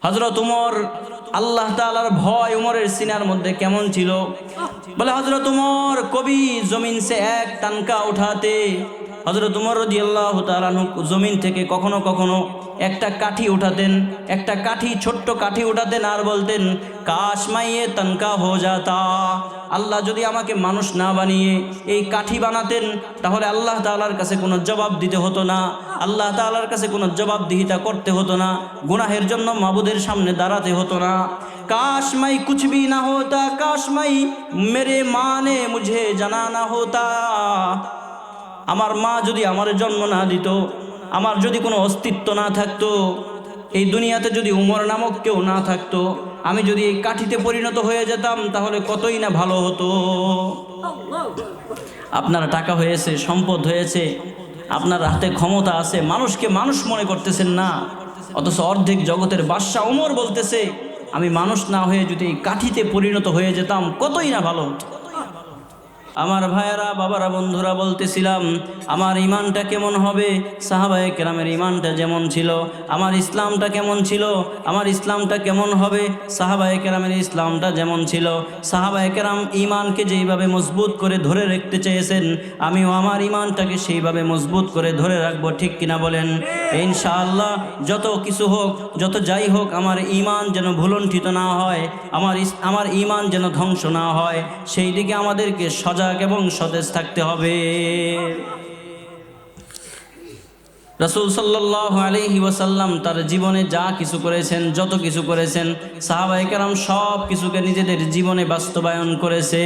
হযরত উমর, আল্লাহ তাআলার ভয় উমরের সিনার মধ্যে কেমন ছিল। বলে হযরত উমর কবি জমিন সে এক তনকা উঠাতে, হযরত উমর রাদিয়াল্লাহু তাআলা জমিন থেকে কখনো কখনো একটা কাঠি উঠাতেন, একটা কাঠি, ছোট্ট কাঠি উঠাতেন আর বলতেন, কাশ মাইয়ে তনকা হো যাতা। আল্লাহ যদি আমাকে মানুষ না বানিয়ে এই কাঠি বানাতেন, তাহলে আল্লাহ তাআলার কাছে কোনো জবাব দিতে হতো না, আল্লাহ তাআলার কাছে কোনো জবাবদিহিতা করতে হতো না, গুনাহের জন্য মাবুদের সামনে দাঁড়াতে হতো না। কাশ মাই কুছ ভি না হোতা, কাশ মাই মেরে মা নে মুঝে জানা না হোতা। আমার মা যদি আমার জন্ম না দিত, আমার যদি কোনো অস্তিত্ব না থাকতো, এই দুনিয়াতে যদি উমর নামক কেউ না থাকতো, আমি যদি এই কাঠিতে পরিণত হয়ে যেতাম, তাহলে কতই না ভালো হতো। আপনার টাকা হয়েছে, সম্পদ হয়েছে, আপনার হাতে ক্ষমতা আছে, মানুষকে মানুষ মনে করতেছেন না, অথচ অর্ধেক জগতের বাদশা ওমর বলতেছে, আমি মানুষ না হয়ে যদি এই কাঠিতে পরিণত হয়ে যেতাম, কতই না ভালো হতো। আমার ভাইয়েরা, বাবারা, বন্ধুরা, বলতেছিলাম আমার ইমানটা কেমন হবে, সাহাবায়ে কেরামের ইমানটা যেমন ছিল, আমার ইসলামটা কেমন ছিল, আমার ইসলামটা কেমন হবে, সাহাবায়ে কেরামের ইসলামটা যেমন ছিল। সাহাবায়ে কেরাম ইমানকে যেইভাবে মজবুত করে ধরে রাখতে চেয়েছেন, আমিও আমার ইমানটাকে সেইভাবে মজবুত করে ধরে রাখবো, ঠিক কিনা বলেন? ইনশাআল্লাহ যত কিছু হোক, যত যাই হোক, আমার ইমান যেন ভুলণ্ঠিত না হয়, আমার ইমান যেন ধ্বংস না হয়, সেই দিকে আমাদেরকে সজাগ এবং সতেজ থাকতে হবে। রাসূল সাল্লাল্লাহু আলাইহি ওয়াসাল্লাম তার জীবনে যা কিছু করেছেন, যত কিছু করেছেন, সাহাবায়ে কেরাম সব কিছুকে নিজেদের জীবনে বাস্তবায়ন করেছে,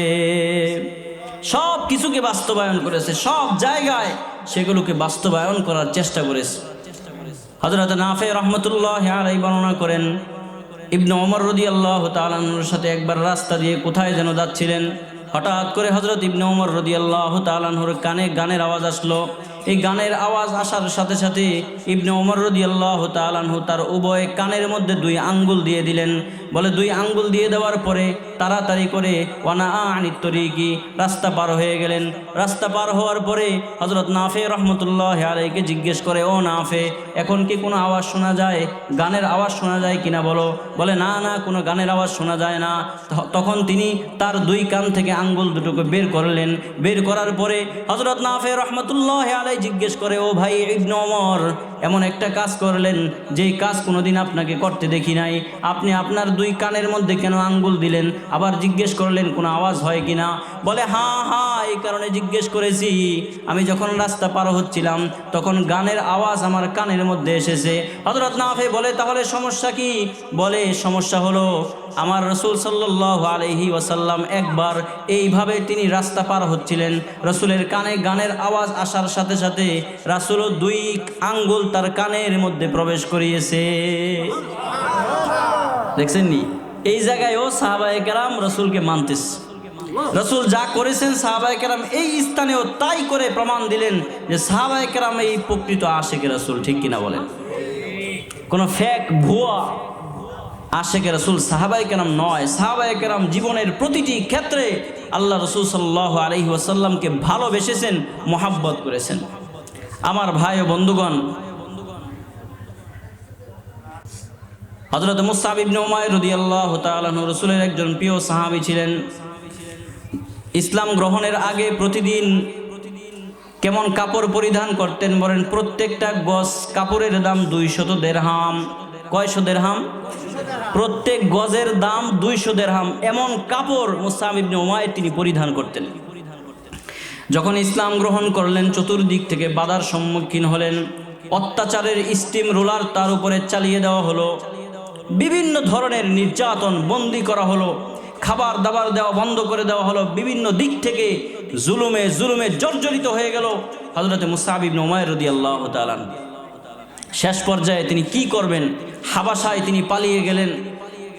সব কিছুকে বাস্তবায়ন করেছে, সব জায়গায় সেগুলোকে বাস্তবায়ন করার চেষ্টা করেছে। হযরত নাফি রাহমাতুল্লাহি আলাইহি বর্ণনা করেন, ইবনে ওমর রাদিয়াল্লাহু তাআলা আনহুর সাথে একবার রাস্তা দিয়ে কোথায় যেন যাচ্ছিলেন, হঠাৎ করে হযরত ইবনে ওমর রাদিয়াল্লাহু তাআলা আনহুর কানে গানের আওয়াজ আসলো। এই গানের আওয়াজ আসার সাথে সাথে ইবনে ওমর রাদিয়াল্লাহু তাআলা আনহু তার উভয় কানের মধ্যে 2 আঙ্গুল দিয়ে দিলেন। বলে 2 আঙ্গুল দিয়ে দেওয়ার পরে তাড়াতাড়ি করে ওয়ানা আনিত তরিকি, রাস্তা পার হয়ে গেলেন। রাস্তা পার হওয়ার পরে হযরত নাফি রাহমাতুল্লাহি আলাইহিকে জিজ্ঞেস করে, ও নাফি, এখন কি কোনো আওয়াজ শোনা যায়, গানের আওয়াজ শোনা যায় কিনা বলো। বলে না না, কোনো গানের আওয়াজ শোনা যায় না। তখন তিনি তার 2 কান থেকে আঙ্গুল দুটোকে বের করলেন। বের করার পরে হযরত নাফি রাহমাতুল্লাহি আলাইহি জিজ্ঞেস করে, ও ভাই ইবনে ওমর, এমন একটা কাজ করলেন যেই কাজ কোনোদিন আপনাকে করতে দেখি নাই, আপনি আপনার 2 কানের মধ্যে কেন আঙ্গুল দিলেন, আবার জিজ্ঞেস করলেন কোনো আওয়াজ হয় কিনা। বলে হ্যাঁ হ্যাঁ, এই কারণে জিজ্ঞেস করেছি, আমি যখন রাস্তা পার হচ্ছিলাম তখন গানের আওয়াজ আমার কানের মধ্যে এসেছে। হযরত নাফি বলে, তাহলে সমস্যা কি? বলে সমস্যা হলো আমার রাসূল সাল্লাল্লাহু আলাইহি ওয়াসাল্লাম একবার এইভাবে তিনি রাস্তা পার হচ্ছিলেন, রাসূলের কানে গানের আওয়াজ আসার সাথে সাথে রাসূলও 2 আঙ্গুল তার কানের মধ্যে প্রবেশ করিয়েছে। দেখছেন নি, এই জায়গায়ও সাহাবায়ে কেরাম রাসূলকে মানতেছে। রাসূল যা করেছেন সাহাবায়ে কেরাম এই স্থানেও তাই করে প্রমাণ দিলেন যে সাহাবায়ে কেরাম এই প্রকৃত আশিকে রাসূল, ঠিক কিনা বলেন? কোনো ফেক ভুয়া আশিকে রাসূল সাহাবায়ে কেরাম নয়। সাহাবায়ে কেরাম জীবনের প্রতিটি ক্ষেত্রে আল্লাহ রাসূল সাল্লাল্লাহু আলাইহি ওয়াসাল্লামকে ভালোবেসেছেন, মহব্বত করেছেন। আমার ভাই ও বন্ধুগণ, হযরত মুসআব ইবনে উমাইর রাদিয়াল্লাহু তাআলা আনহু রাসূলের একজন প্রিয় সাহাবী ছিলেন। ইসলাম গ্রহণের আগে প্রতিদিন কেমন কাপড় পরিধান করতেন বলেন? প্রত্যেকটা গজ কাপড়ের দাম 200 দিরহাম। কয়শো দিরহাম? প্রত্যেক গজের দাম 200 দিরহাম। এমন কাপড় মুসআব ইবনে উমাইর তিনি পরিধান করতেন। যখন ইসলাম গ্রহণ করলেন, চতুর্দিক থেকে বাধার সম্মুখীন হলেন, অত্যাচারের স্টিম রোলার তার উপরে চালিয়ে দেওয়া হলো, বিভিন্ন ধরনের নির্যাতন, বন্দি করা হলো, খাবার দাবার দেওয়া বন্ধ করে দেওয়া হলো, বিভিন্ন দিক থেকে জুলুমে জর্জরিত হয়ে গেল হযরত মুসআব ইবনে উমাইর রাদিয়াল্লাহু তাআলা। শেষ পর্যায়ে তিনি কি করবেন, হাবাসায় তিনি পালিয়ে গেলেন।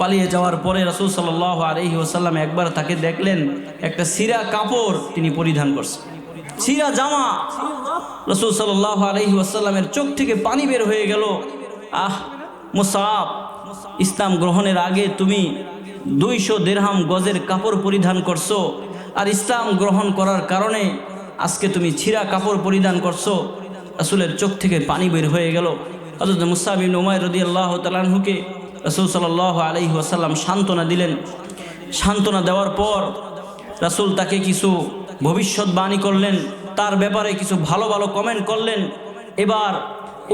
পালিয়ে যাওয়ার পরে রাসূল সাল্লাল্লাহু আলাইহি ওয়াসাল্লাম একবার তাকে দেখলেন, একটা ছিঁড়া কাপড় তিনি পরিধান করছেন, ছিঁড়া জামা। রাসূল সাল্লাল্লাহু আলাইহি ওয়াসাল্লামের চোখ থেকে পানি বের হয়ে গেল। আহ মুসআব, ইসলাম গ্রহণের আগে তুমি 200 দিরহাম গজের কাপড় পরিধান করছো, আর ইসলাম গ্রহণ করার কারণে আজকে তুমি ছিঁড়া কাপড় পরিধান করছো। রাসূলের চোখ থেকে পানি বের হয়ে গেল। হযরত মুসআব ইবনে উমাইর রাদিয়াল্লাহু তাআলা আনহুকে রাসূল সাল্লাল্লাহু আলাইহি ওয়াসাল্লাম সান্ত্বনা দিলেন। সান্ত্বনা দেওয়ার পর রাসূল তাকে কিছু ভবিষ্যৎবাণী করলেন, তার ব্যাপারে কিছু ভালো ভালো কমেন্ট করলেন। এবার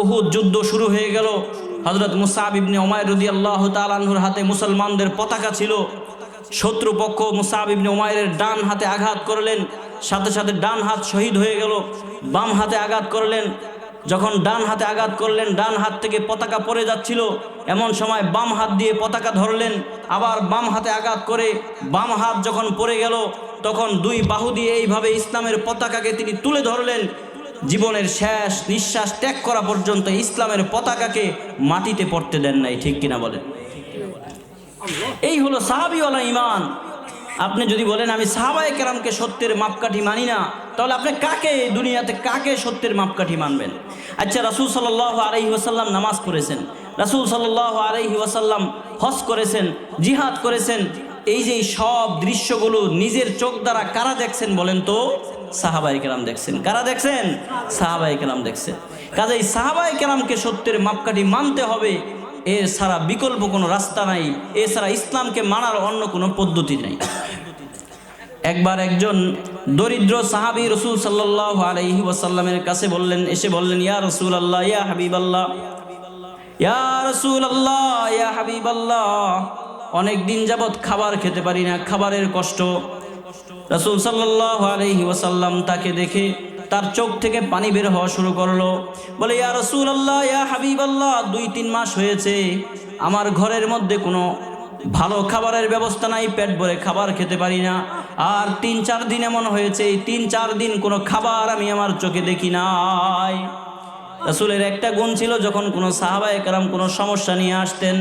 উহুদ যুদ্ধ শুরু হয়ে গেল। হযরত মুসআব ইবনে উমাইর রাদিয়াল্লাহু তাআলা আনহুর হাতে মুসলমানদের পতাকা ছিল। শত্রুপক্ষ মুসআব ইবনে উমাইরের ডান হাতে আঘাত করলেন, সাথে সাথে ডান হাত শহীদ হয়ে গেল। বাম হাতে আঘাত করলেন, যখন ডান হাতে আঘাত করলেন ডান হাত থেকে পতাকা পড়ে যাচ্ছিল, এমন সময় বাম হাত দিয়ে পতাকা ধরলেন, আবার বাম হাতে আঘাত করে বাম হাত যখন পড়ে গেল তখন দুই বাহু দিয়ে এইভাবে ইসলামের পতাকাকে তিনি তুলে ধরলেন। জীবনের শেষ নিঃশ্বাস ত্যাগ করা পর্যন্ত ইসলামের পতাকাকে মাটিতে পড়তে দেন নাই। ঠিক কিনা বলেন? এই হলো সাহাবীওয়ালা ঈমান। আপনি যদি বলেন আমি সাহাবায়ে কেরামকে সত্যের মাপকাঠি মানি না, তাহলে আপনি কাকে দুনিয়াতে কাকে সত্যের মাপকাঠি মানবেন? আচ্ছা, রাসূল সাল্লাল্লাহু আলাইহি ওয়াসাল্লাম নামাজ পড়েছেন, রাসূল সাল্লাল্লাহু আলাইহি ওয়াসাল্লাম হজ করেছেন, জিহাদ করেছেন, এই যে সব দৃশ্যগুলো নিজের চোখ দ্বারা কারা দেখছেন বলেন তো? সাহাবায়ে কেরাম দেখছেন। কারা দেখছেন? সাহাবায়ে কেরাম দেখছেন। কাজেই সাহাবায়ে কেরামকে সত্যের মাপকাঠি মানতে হবে, এর ছাড়া বিকল্প কোনো রাস্তা নাই, এছাড়া ইসলামকে মানার অন্য কোনো পদ্ধতি নাই। একবার একজন দরিদ্র সাহাবী রাসূল সাল্লাল্লাহু আলাইহি ওয়াসাল্লামের কাছে এসে বললেন, ইয়া রাসূলুল্লাহ, ইয়া হাবিবাল্লাহ, ইয়া রাসূলুল্লাহ, ইয়া হাবিবাল্লাহ, অনেক দিন যাবত খাবার খেতে পারি না, খাবারের কষ্ট। রাসূল সাল্লাল্লাহু আলাইহি ওয়াসাল্লাম তাকে দেখে তার চোখ থেকে পানি বের হওয়া শুরু করলো। বলে, ইয়া রাসূলুল্লাহ, ইয়া হাবিবাল্লাহ, 2-3 মাস হয়েছে আমার ঘরের মধ্যে কোনো ভালো খাবারের ব্যবস্থা নাই, পেট ভরে খাবার খেতে পারি না। আর 3-4 দিন এমন হয়েছে, এই 3-4 দিন কোনো খাবার আমি আমার চোখে দেখি নাই। রাসূলের একটা গুণ ছিল, যখন কোনো সাহাবায়ে কেরাম কোনো সমস্যা নিয়ে আসতেন,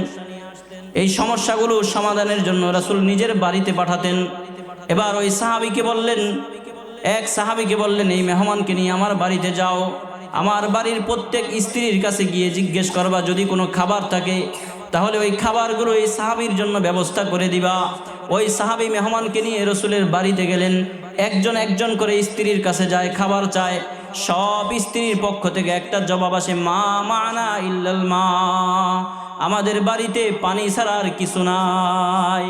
এই সমস্যাগুলো সমাধানের জন্য রাসূল নিজের বাড়িতে পাঠাতেন। এবার ওই সাহাবীকে বললেন, এক সাহাবীকে বললেন, এই মেহমানকে নিয়ে আমার বাড়িতে যাও, আমার বাড়ির প্রত্যেক স্ত্রীর কাছে গিয়ে জিজ্ঞেস করবা যদি কোনো খাবার থাকে, তাহলে ওই খাবারগুলো এই সাহাবীর জন্য ব্যবস্থা করে দিবা। ওই সাহাবী মেহমানকে নিয়ে রাসূলের বাড়িতে গেলেন, একজন একজন করে স্ত্রীর কাছে যায়, খাবার চায়। সব স্ত্রীর পক্ষ থেকে একটা জবাব আসে, মা মানা ইল্লাল মা, আমাদের বাড়িতে পানি ছাড়া আর কিছু নাই।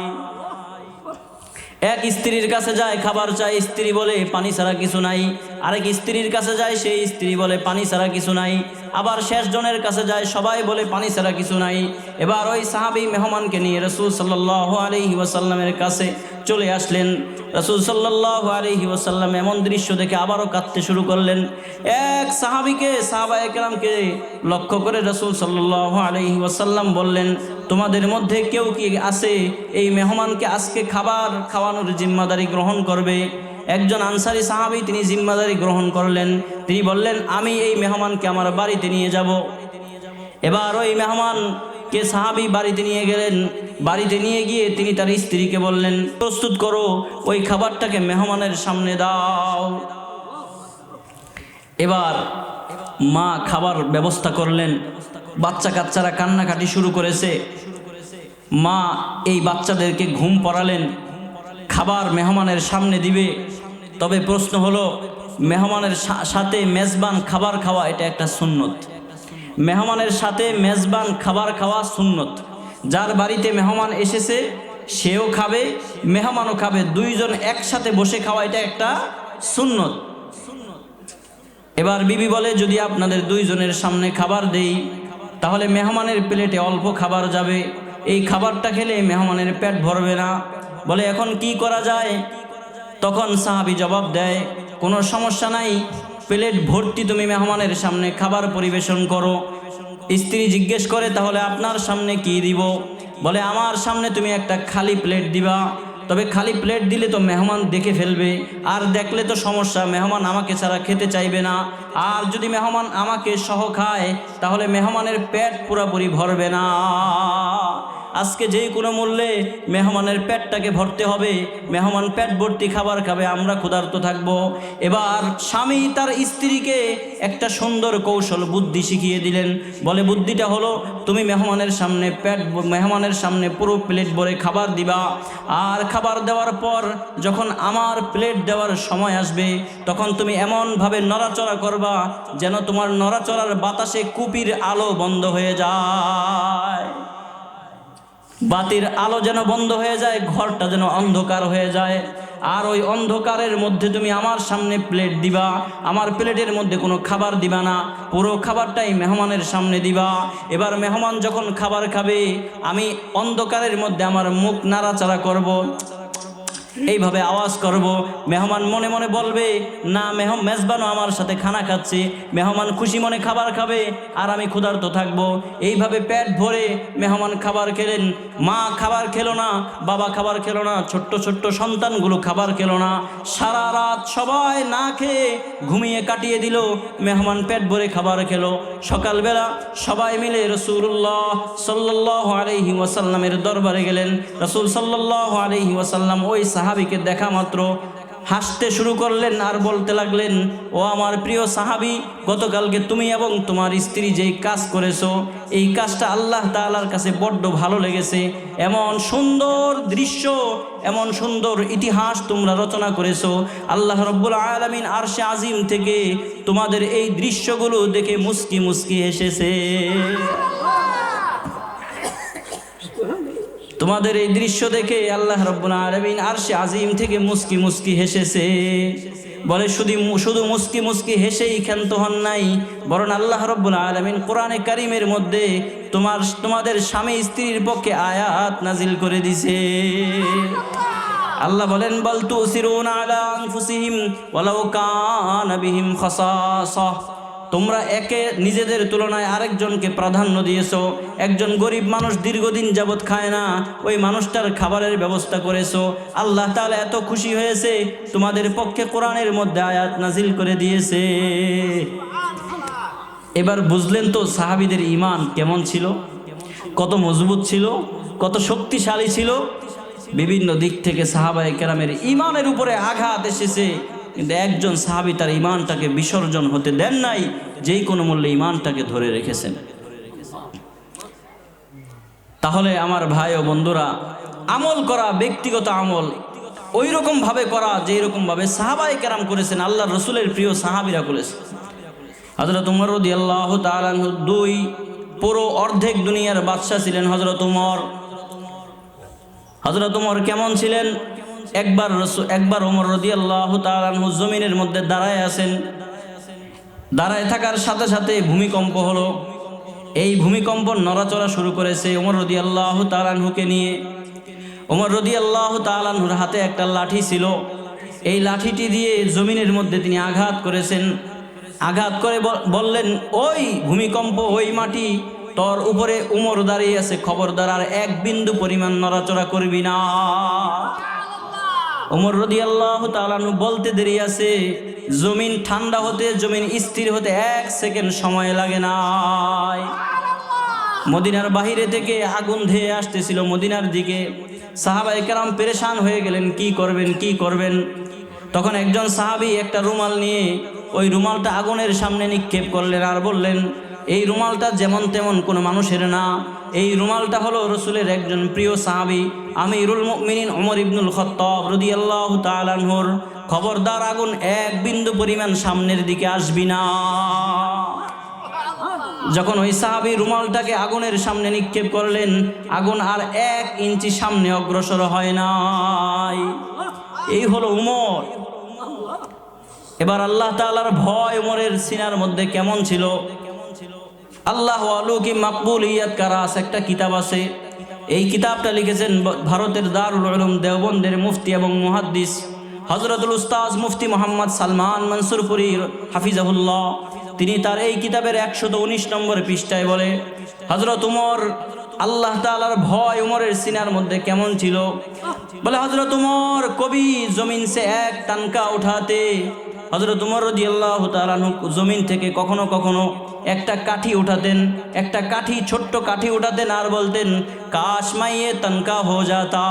এক স্ত্রীর কাছে যায়, খাবার চায়, স্ত্রী বলে পানি ছাড়া কিছু নাই। আরেক স্ত্রীর কাছে যায়, সেই স্ত্রী বলে পানি ছাড়া কিছু নাই। আবার শেষ জনের কাছে যায়, সবাই বলে পানি ছাড়া কিছু নাই। এবার ওই সাহাবী মেহমানকে নিয়ে রাসূল সাল্লাল্লাহু আলাইহি ওয়াসাল্লামের কাছে চলে আসলেন। রাসূল সাল্লাল্লাহু আলাইহি ওয়াসাল্লাম এমন দৃশ্য দেখে আবারও কাঁদতে শুরু করলেন। এক সাহাবায়ে কেরামকে লক্ষ্য করে রাসূল সাল্লাল্লাহু আলাইহি ওয়াসাল্লাম বললেন, তোমাদের মধ্যে কেউ কি আছে এই মেহমানকে আজকে খাবার খাওয়ানোর জিম্মাদারি গ্রহণ করবে? একজন আনসারী সাহাবী তিনি জিম্মাদারি গ্রহণ করলেন। তিনি বললেন, আমি এই মেহমানকে আমার বাড়িতে নিয়ে যাব। এবার ওই মেহমানকে সাহাবী বাড়িতে নিয়ে গেলেন। বাড়িতে নিয়ে গিয়ে তিনি তার স্ত্রীকে বললেন, প্রস্তুত করো, ওই খাবারটাকে মেহমানের সামনে দাও। এবার মা খাবার ব্যবস্থা করলেন। বাচ্চা কাচ্চারা কান্নাকাটি শুরু করেছে। মা এই বাচ্চাদেরকে ঘুম পড়ালেন, খাবার মেহমানের সামনে দিবে। তবে প্রশ্ন হলো, মেহমানের সাথে মেজবান খাবার খাওয়া এটা একটা সুন্নত। মেহমানের সাথে মেজবান খাবার খাওয়া সুন্নত। যার বাড়িতে মেহমান এসেছে সেও খাবে, মেহমানও খাবে, দুইজন একসাথে বসে খাওয়া এটা একটা সুন্নত। এবার বিবি বলে, যদি আপনাদের দুইজনের সামনে খাবার দেই তাহলে মেহমানের প্লেটে অল্প খাবার যাবে, এই খাবারটা খেলে মেহমানের পেট ভরবে না। বলে, এখন কি করা যায়? তখন সাহাবী জবাব দেয়, কোনো সমস্যা নাই, প্লেট ভর্তি তুমি মেহমানের সামনে খাবার পরিবেশন করো। স্ত্রী জিজ্ঞেস করে, তাহলে আপনার সামনে কি দিব? বলে, আমার সামনে তুমি একটা খালি প্লেট দিবা। তবে খালি প্লেট দিলে তো মেহমান দেখে ফেলবে, আর দেখলে তো সমস্যা, মেহমান আমাকে ছাড়া খেতে চাইবে না। আর যদি মেহমান আমাকে সহ খায় তাহলে মেহমানের পেট পুরোপুরি ভরবে না। আজকে যে কোনো মূল্যে মেহমানের পেটটাকে ভরতে হবে, মেহমান পেট ভর্তি খাবার খাবে, আমরা ক্ষুধার্ত থাকবো। এবার স্বামী তার স্ত্রীকে একটা সুন্দর কৌশল বুদ্ধি শিখিয়ে দিলেন। বলে, বুদ্ধিটা হলো, তুমি মেহমানের সামনে পুরো প্লেট ভরে খাবার দিবা, আর খাবার দেওয়ার পর যখন আমার প্লেট দেওয়ার সময় আসবে তখন তুমি এমনভাবে নড়াচড়া করবা যেন তোমার নড়াচড়ার বাতাসে কুপির আলো বন্ধ হয়ে যায়। বাতির আলো যেন বন্ধ হয়ে যায়, ঘরটা যেন অন্ধকার হয়ে যায়। আর ওই অন্ধকারের মধ্যে তুমি আমার সামনে প্লেট দিবা, আমার প্লেটের মধ্যে কোনো খাবার দিবা না, পুরো খাবারটাই মেহমানের সামনে দিবা। এবার মেহমান যখন খাবার খাবে, আমি অন্ধকারের মধ্যে আমার মুখ নাড়াচাড়া করব, এইভাবে আওয়াজ করব। মেহমান মনে মনে বলবে, না মেজবানও আমার সাথে খানা খাচ্ছে, মেহমান খুশি মনে খাবার খাবে আর আমি ক্ষুধার্ত থাকবো। এইভাবে পেট ভরে মেহমান খাবার খেলেন, মা খাবার খেলো না, বাবা খাবার খেলো না, ছোট্ট ছোট্ট সন্তানগুলো খাবার খেলো না। সারা রাত সবাই না খেয়ে ঘুমিয়ে কাটিয়ে দিল, মেহমান পেট ভরে খাবার খেলো। সকালবেলা সবাই মিলে রাসূলুল্লাহ সাল্লাল্লাহু আলাইহি ওয়াসাল্লামের দরবারে গেলেন। রাসূল সাল্লাল্লাহু আলাইহি ওয়াসাল্লাম ওই সাহাবীকে দেখা মাত্র হাসতে শুরু করলেন আর বলতে লাগলেন, ও আমার প্রিয় সাহাবী, গতকালকে তুমি এবং তোমার স্ত্রী যেই কাজ করেছো, এই কাজটা আল্লাহ তাআলার কাছে বড্ড ভালো লেগেছে। এমন সুন্দর দৃশ্য, এমন সুন্দর ইতিহাস তোমরা রচনা করেছো। আল্লাহ রাব্বুল আলামিন আরশে আজিম থেকে তোমাদের এই দৃশ্যগুলো দেখে মুস্কি মুস্কি হেসেছে। তোমাদের এই দৃশ্য দেখে আল্লাহ রাব্বুল আলামিন আরশে আজিম থেকে মুস্কি মুস্কি হেসেছে। বলে শুধু মুস্কি মুস্কি হেসেই ক্ষান্ত হন নাই, বরং আল্লাহ রাব্বুল আলামিন কোরআনে কারীমের মধ্যে তোমাদের স্বামী স্ত্রীর পক্ষে আয়াত নাজিল করে দিছে। আল্লাহ বলেন, বাল তুসিরুনা আলা আনফুসিহিম ওয়ালাউ কানা বিহিম খাসাসা, তোমরা একে নিজেদের তুলনায় আরেকজনকে প্রাধান্য দিয়েছো। একজন গরিব মানুষ দীর্ঘদিন যাবৎ খায় না, ওই মানুষটার খাবারের ব্যবস্থা করেছো। আল্লাহ তাআলা এত খুশি হয়েছে, তোমাদের পক্ষে কোরআনের মধ্যে আয়াত নাজিল করে দিয়েছে। এবার বুঝলেন তো সাহাবীদের ঈমান কেমন ছিল, কত মজবুত ছিল, কত শক্তিশালী ছিল। বিভিন্ন দিক থেকে সাহাবায়ে কেরামের ঈমানের উপরে আঘাত এসেছে, কিন্তু একজন সাহাবী তার ঈমানটাকে বিসর্জন হতে দেন নাই, যেই কোনো মূল্যে ঈমানটাকে ধরে রেখেছেন। তাহলে আমার ভাই ও বন্ধুরা, আমল করা, ব্যক্তিগত আমল ওই রকম ভাবে করা যেই রকম ভাবে সাহাবায়ে কেরাম করেছেন, আল্লাহর রাসূলের প্রিয় সাহাবীরা করেছেন। হযরত উমর রাদিয়াল্লাহু তাআলা আনহু পুরো অর্ধেক দুনিয়ার বাদশা ছিলেন হযরত উমর। হযরত উমর কেমন ছিলেন? একবার ওমর রাদিয়াল্লাহু তাআলা আনহু জমিনের মধ্যে দাঁড়ায় আছেন। দাঁড়ায় থাকার সাথে সাথে ভূমিকম্প হলো। এই ভূমিকম্প নড়াচড়া শুরু করেছে ওমর রাদিয়াল্লাহু তাআলা আনহুকে নিয়ে। ওমর রাদিয়াল্লাহু তাআলা আনহুর হাতে একটা লাঠি ছিল। এই লাঠিটি দিয়ে জমিনের মধ্যে তিনি আঘাত করেছেন। আঘাত করে বললেন, ওই ভূমিকম্প, ওই মাটি, তোর উপরে উমর দাঁড়িয়ে আছে, খবরদার আর এক বিন্দু পরিমাণ নড়াচড়া করবি না। ওমর রাদিয়াল্লাহু তাআলা আনহু বলতে দেরি আছে, জমিন ঠান্ডা হতে, জমিন স্থির হতে 1 সেকেন্ড সময় লাগে নাই। মদিনার বাহিরে থেকে আগুন ধেয়ে আসতেছিল মদিনার দিকে। সাহাবায়ে কেরাম পেরেশান হয়ে গেলেন, কি করবেন কি করবেন। তখন একজন সাহাবী একটা রুমাল নিয়ে ওই রুমালটা আগুনের সামনে নিক্ষেপ করলেন আর বললেন, এই রুমালটা যেমন তেমন কোনো মানুষের না, এই রুমালটা হলো রসুলের একজন প্রিয় সাহাবী আমিরুল মুমিনিন ওমর ইবনুল খাত্তাব রাদিয়াল্লাহু তাআলা আনহুর। খবরদার আগুন এক বিন্দু পরিমাণ সামনের দিকে আসবি না। যখন ওই সাহাবী রুমালটাকে আগুনের সামনে নিক্ষেপ করলেন, আগুন আর 1 ইঞ্চি সামনে অগ্রসর হয় নাই। এই হলো উমর। এবার আল্লাহ তাআলার ভয় উমরের সিনার মধ্যে কেমন ছিল। আল্লাহ আলুকি মাকবুলিয়াত কারাস একটা কিতাব আছে। এই কিতাবটা লিখেছেন ভারতের দারুল উলুম দেওবন্দের মুফতি এবং মুহাদ্দিস হযরতুল উস্তাজ মুফতি মোহাম্মদ সালমান মনসুরপুরি হাফিজাহুল্লাহ। তিনি তার এই কিতাবের 119 নম্বর পৃষ্ঠায় বলে, হযরত উমর, আল্লাহ তাআলার ভয় উমরের সিনার মধ্যে কেমন ছিল। বলে, হযরত উমর কবি জমিন সে এক টানকা উঠাতে। হযরত উমর রাদিয়াল্লাহু তাআলা জমিন থেকে কখনো কখনো একটা কাঠি উঠাতেন, একটা কাঠি, ছোট্ট কাঠি উঠাতেন আর বলতেন, কাশ মাইয়ে তনকা হো যাতা।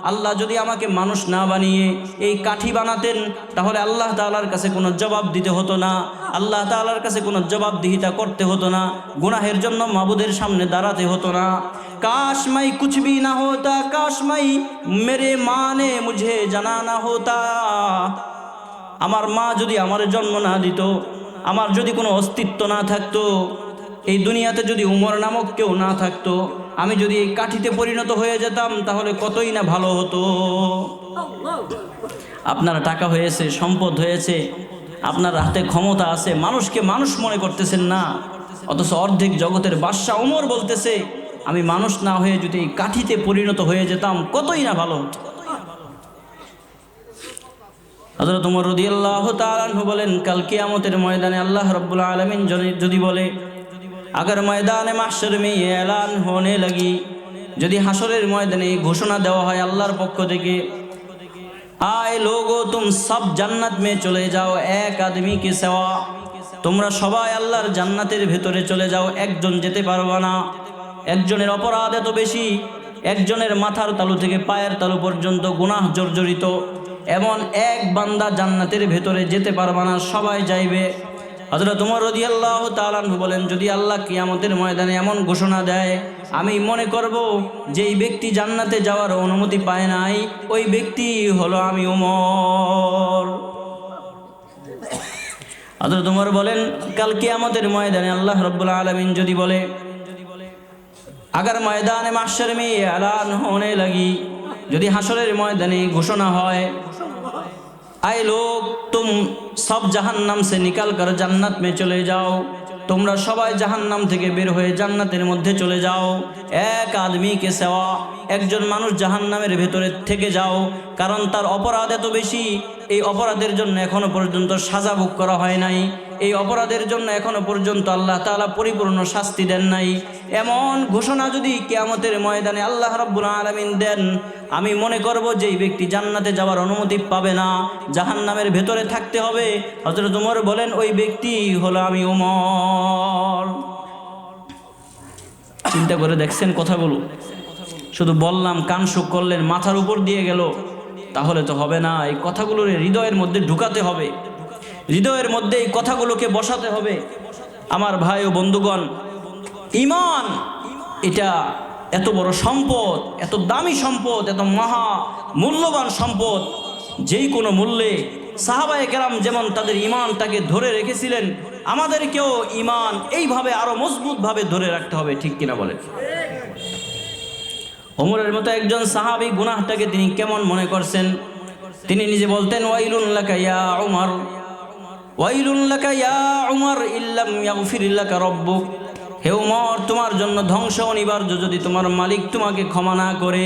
আল্লাহ যদি আমাকে মানুষ না বানিয়ে এই কাঠি বানাতেন, তাহলে আল্লাহ তাআলার কাছে কোনো জবাব দিতে হতো না, আল্লাহ তাআলার কাছে কোনো জবাবদিহিতা করতে হতো না, গুনাহের জন্য মাবুদের সামনে দাঁড়াতে হতো না। কাশ মাই কুছ ভি না হোতা, কাশ মাই মেরে মা নে মুঝে জানা না হোতা। আমার মা যদি আমার জন্ম না দিত, আমার যদি কোনো অস্তিত্ব না থাকতো, এই দুনিয়াতে যদি উমর নামক কেউ না থাকতো, আমি যদি এই কাঠিতে পরিণত হয়ে যেতাম তাহলে কতই না ভালো হতো। আপনার টাকা হয়েছে, সম্পদ হয়েছে, আপনার হাতে ক্ষমতা আছে, মানুষকে মানুষ মনে করতেছেন না, অথচ অর্ধেক জগতের বাদশাহ ওমর বলতেছে আমি মানুষ না হয়ে যদি এই কাঠিতে পরিণত হয়ে যেতাম কতই না ভালো হতো। হযরত ওমর রাদিয়াল্লাহু তাআলা আনহু বলেন, কাল কিয়ামতের ময়দানে আল্লাহ রাব্বুল আলামিন যদি বলে, अगर मैदान महशर में ये ऐलान होने लगी, যদি হাসরের ময়দানে ঘোষণা দেওয়া হয় আল্লাহর পক্ষ থেকে, आए लोगो तुम सब जन्नत में चले जाओ एक आदमी के सिवा, তোমরা সবাই আল্লাহর জান্নাতের ভেতরে চলে যাও, একজন যেতে পারবে না। একজনের অপরাধ এত বেশি, একজনের মাথার তালু থেকে পায়ের তালু পর্যন্ত গুনাহ জর্জরিত, এমন এক বান্দা জান্নাতের ভেতরে যেতে পারবে না, সবাই যাইবে। হযরত ওমর রাদিয়াল্লাহু তাআলা আনহু বলেন, যদি আল্লাহ কিয়ামতের ময়দানে এমন ঘোষণা দেয়, আমি মনে করব যে এই ব্যক্তি জান্নাতে যাওয়ার অনুমতি পায় নাই, ওই ব্যক্তি হলো আমি ওমর। হযরত ওমর বলেন, কাল কিয়ামতের ময়দানে আল্লাহ রাব্বুল আলামিন যদি বলে, अगर मैदान महशर में ये ऐलान होने लगी, যদি হাসরের ময়দানে ঘোষণা হয়, आए लोग तुम सब जहन्नम से निकल कर जन्नत में चले जाओ, তোমরা সবাই জাহান্নাম থেকে বের হয়ে জান্নাতের মধ্যে চলে যাও, এক আদমিকে সেওয়া, একজন মানুষ জাহান্নামের ভেতরে থেকে যাও, কারণ তার অপরাধ এত বেশি, এই অপরাধের জন্য এখনো পর্যন্ত সাজা ভোগ করা হয় নাই, এই অপরাধের জন্য এখনো পর্যন্ত আল্লাহ তাআলা পরিপূর্ণ শাস্তি দেন নাই। এমন ঘোষণা যদি কিয়ামতের ময়দানে আল্লাহ রাব্বুল আলামিন দেন, আমি মনে করব যে এই ব্যক্তি জান্নাতে যাওয়ার অনুমতি পাবে না, জাহান্নামের ভেতরে থাকতে হবে। হযরত ওমর বলেন, ওই ব্যক্তি হলো আমি ওমর। চিন্তা করে দেখছেন কথাগুলো? শুধু বললাম, কান সুখ করলেন, মাথার উপর দিয়ে গেল, তাহলে তো হবে না। এই কথাগুলো হৃদয়ের মধ্যে ঢুকাতে হবে, হৃদয়ের মধ্যে এই কথাগুলোকে বসাতে হবে। আমার ভাই ও বন্ধুগণ, ঈমান এটা এত বড় সম্পদ, এত দামি সম্পদ, এত মহা মূল্যবান সম্পদ, যেই কোনো মূল্যে সাহাবায়ে কেরাম যেমন তাদের ঈমানটাকে ধরে রেখেছিলেন, আমাদেরকেও ঈমান এইভাবে আরো মজবুতভাবে ধরে রাখতে হবে, ঠিক কিনা বলেন? ওমরের মতো একজন সাহাবী গুনাহটাকে তিনি কেমন মনে করছেন, তিনি নিজে বলতেন, ওয়াইলুন লাকা ইয়া উমর, ওয়াইলুন লাকা ইয়া উমর ইল্লাম ইয়াগফির লাকা রাব্বুক, হে উমর তোমার জন্য ধ্বংস অনিবার্য যদি তোমার মালিক তোমাকে ক্ষমা না করে।